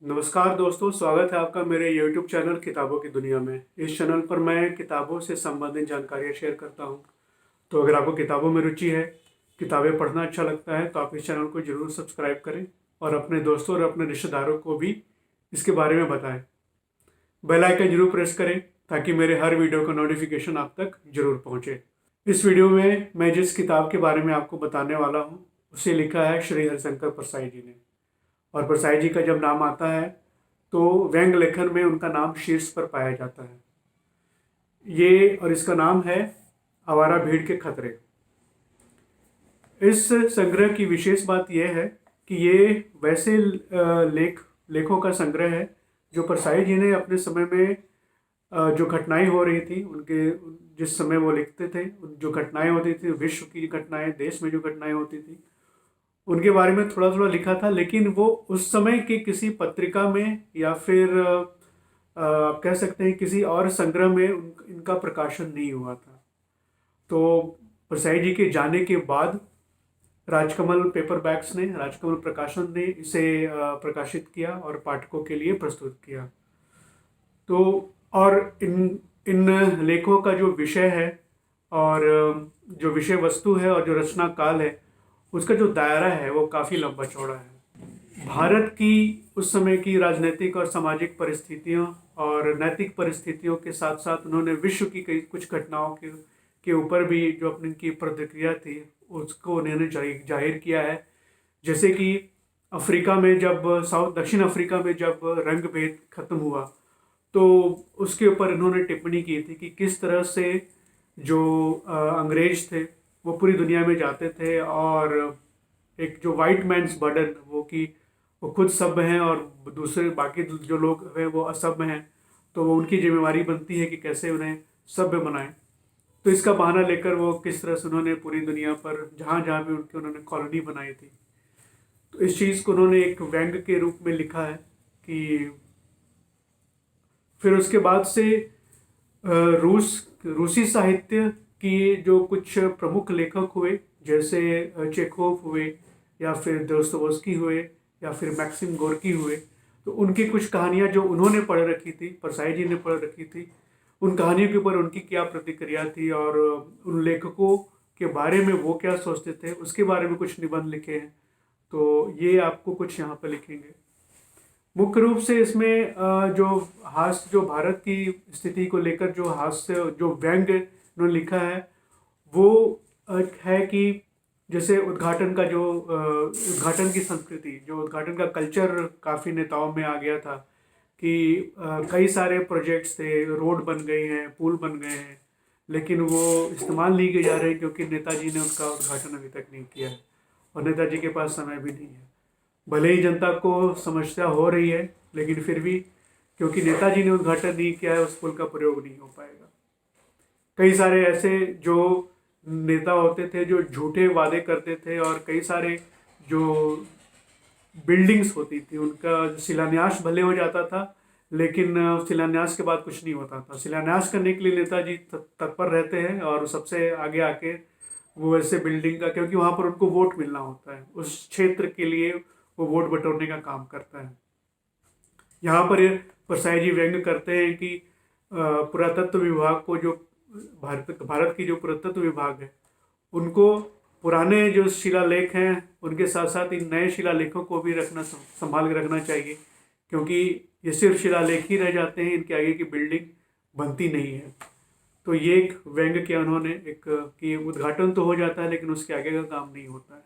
नमस्कार दोस्तों, स्वागत है आपका मेरे YouTube चैनल किताबों की दुनिया में। इस चैनल पर मैं किताबों से संबंधित जानकारियाँ शेयर करता हूँ। तो अगर आपको किताबों में रुचि है, किताबें पढ़ना अच्छा लगता है, तो आप इस चैनल को जरूर सब्सक्राइब करें और अपने दोस्तों और अपने रिश्तेदारों को भी इसके बारे में बताएं। बेल आइकन जरूर प्रेस करें ताकि मेरे हर वीडियो का नोटिफिकेशन आप तक जरूर पहुँचे। इस वीडियो में मैं जिस किताब के बारे में आपको बताने वाला हूँ उसे लिखा है श्री हरिशंकर परसाई जी ने। और परसाई जी का जब नाम आता है तो व्यंग लेखन में उनका नाम शीर्ष पर पाया जाता है। ये और इसका नाम है आवारा भीड़ के खतरे। इस संग्रह की विशेष बात यह है कि ये वैसे लेखों का संग्रह है जो परसाई जी ने अपने समय में जो घटनाएं हो रही थी उनके जिस समय वो लिखते थे, जो घटनाएं होती थी, विश्व की घटनाएं, देश में जो घटनाएं होती थी, उनके बारे में थोड़ा थोड़ा लिखा था। लेकिन वो उस समय की किसी पत्रिका में या फिर आप कह सकते हैं किसी और संग्रह में इनका प्रकाशन नहीं हुआ था। तो परसाई जी के जाने के बाद राजकमल पेपरबैक्स ने, राजकमल प्रकाशन ने इसे प्रकाशित किया और पाठकों के लिए प्रस्तुत किया। तो और इन इन लेखों का जो विषय है और जो विषय वस्तु है और जो रचना काल है, उसका जो दायरा है वो काफ़ी लंबा चौड़ा है। भारत की उस समय की राजनीतिक और सामाजिक परिस्थितियों और नैतिक परिस्थितियों के साथ साथ उन्होंने विश्व की कई कुछ घटनाओं के ऊपर भी जो अपनी की प्रतिक्रिया थी उसको उन्होंने जाहिर किया है। जैसे कि अफ्रीका में जब दक्षिण अफ्रीका में जब रंग भेद खत्म हुआ तो उसके ऊपर इन्होंने टिप्पणी की थी कि किस तरह से जो अंग्रेज थे वो पूरी दुनिया में जाते थे और एक जो वाइट मैन्स बर्डन, वो कि वो खुद सभ्य हैं और दूसरे बाकी जो लोग हैं वो असभ्य हैं, तो वो उनकी जिम्मेवारी बनती है कि कैसे उन्हें सभ्य बनाएं। तो इसका बहाना लेकर वो किस तरह से उन्होंने पूरी दुनिया पर जहाँ जहाँ भी उन्होंने कॉलोनी बनाई थी, तो इस चीज़ को उन्होंने एक व्यंग के रूप में लिखा है। कि फिर उसके बाद से रूसी साहित्य की जो कुछ प्रमुख लेखक हुए, जैसे चेखोव हुए या फिर दोस्तोवस्की हुए या फिर मैक्सिम गोर्की हुए, तो उनकी कुछ कहानियाँ जो उन्होंने पढ़ रखी थी, परसाई जी ने पढ़ रखी थी, उन कहानियों के ऊपर उनकी क्या प्रतिक्रिया थी और उन लेखकों के बारे में वो क्या सोचते थे, उसके बारे में कुछ निबंध लिखे हैं। तो ये आपको कुछ यहाँ पर लिखेंगे। मुख्य रूप से इसमें जो हास्य, जो भारत की स्थिति को लेकर जो हास्य, जो व्यंग उन्होंने लिखा है वो है कि जैसे उद्घाटन का जो उद्घाटन की संस्कृति, जो उद्घाटन का कल्चर काफ़ी नेताओं में आ गया था कि कई सारे प्रोजेक्ट्स थे, रोड बन गए हैं, पुल बन गए हैं, लेकिन वो इस्तेमाल नहीं किए जा रहे क्योंकि नेताजी ने उसका उद्घाटन अभी तक नहीं किया है और नेताजी के पास समय भी नहीं है। भले ही जनता को समस्या हो रही है, लेकिन फिर भी क्योंकि नेताजी ने उद्घाटन नहीं किया है, उस पुल का प्रयोग नहीं हो पाएगा। कई सारे ऐसे जो नेता होते थे जो झूठे वादे करते थे और कई सारे जो बिल्डिंग्स होती थी उनका शिलान्यास भले हो जाता था, लेकिन शिलान्यास के बाद कुछ नहीं होता था। शिलान्यास करने के लिए नेताजी तत्पर रहते हैं और सबसे आगे आके वो ऐसे बिल्डिंग का, क्योंकि वहाँ पर उनको वोट मिलना होता है, उस क्षेत्र के लिए वो वोट बटोरने का काम करता है। यहाँ पर परसाई जी व्यंग करते हैं कि पुरातत्व विभाग को, जो भारत की जो पुरातत्व विभाग है, उनको पुराने जो शिलालेख हैं उनके साथ साथ इन नए शिलालेखों को भी संभाल के रखना चाहिए, क्योंकि ये सिर्फ शिलालेख ही रह जाते हैं, इनके आगे की बिल्डिंग बनती नहीं है। तो ये एक व्यंग किया उन्होंने, एक कि उद्घाटन तो हो जाता है लेकिन उसके आगे का काम नहीं होता है।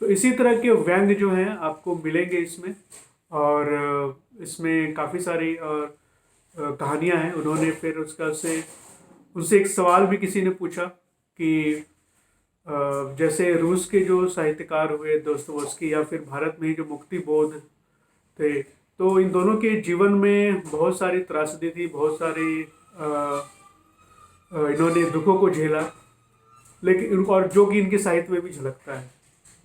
तो इसी तरह के व्यंग जो हैं आपको मिलेंगे इसमें, और इसमें काफ़ी सारी कहानियां हैं। उन्होंने फिर उसका से उनसे एक सवाल भी किसी ने पूछा कि जैसे रूस के जो साहित्यकार हुए दोस्तोवस्की या फिर भारत में ही जो मुक्ति बोध थे, तो इन दोनों के जीवन में बहुत सारी त्रासदी थी, बहुत सारी इन्होंने दुखों को झेला, लेकिन और जो कि इनके साहित्य में भी झलकता है।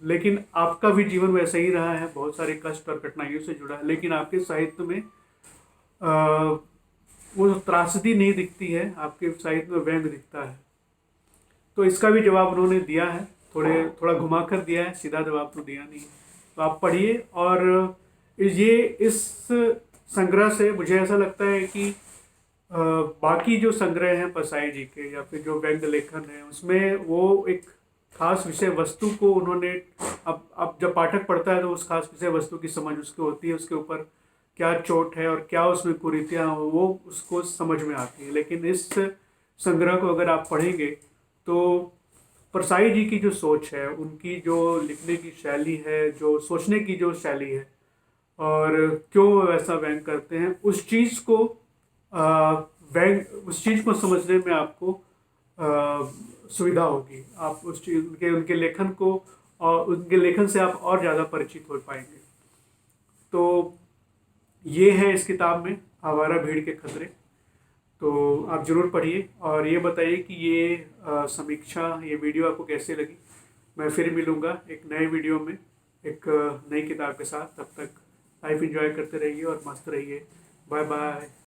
लेकिन आपका भी जीवन वैसा ही रहा है, बहुत सारे कष्ट और कठिनाइयों से जुड़ा है, लेकिन आपके साहित्य में वो त्रासदी नहीं दिखती है, आपके साहित्य में व्यंग दिखता है। तो इसका भी जवाब उन्होंने दिया है, थोड़ा घुमाकर दिया है, सीधा जवाब तो दिया नहीं। तो आप पढ़िए और ये इस संग्रह से मुझे ऐसा लगता है कि बाकी जो संग्रह हैं परसाई जी के या फिर जो व्यंग्य लेखन है उसमें वो एक खास विषय वस्तु को उन्होंने, अब जब पाठक पढ़ता है तो उस खास विषय वस्तु की समझ उसको होती है, उसके ऊपर क्या चोट है और क्या उसमें कुरीतियाँ हैं वो उसको समझ में आती है। लेकिन इस संग्रह को अगर आप पढ़ेंगे तो परसाई जी की जो सोच है, उनकी जो लिखने की शैली है, जो सोचने की जो शैली है और क्यों वो वैसा व्यंग करते हैं, उस चीज़ को व्यंग उस चीज़ को समझने में आपको सुविधा होगी। आप उस चीज उनके उनके लेखन को और उनके लेखन से आप और ज़्यादा परिचित हो पाएंगे। तो ये है इस किताब में आवारा भीड़ के खतरे। तो आप ज़रूर पढ़िए और ये बताइए कि ये समीक्षा, ये वीडियो आपको कैसे लगी। मैं फिर मिलूँगा एक नए वीडियो में एक नई किताब के साथ। तब तक लाइफ एंजॉय करते रहिए और मस्त रहिए। Bye bye.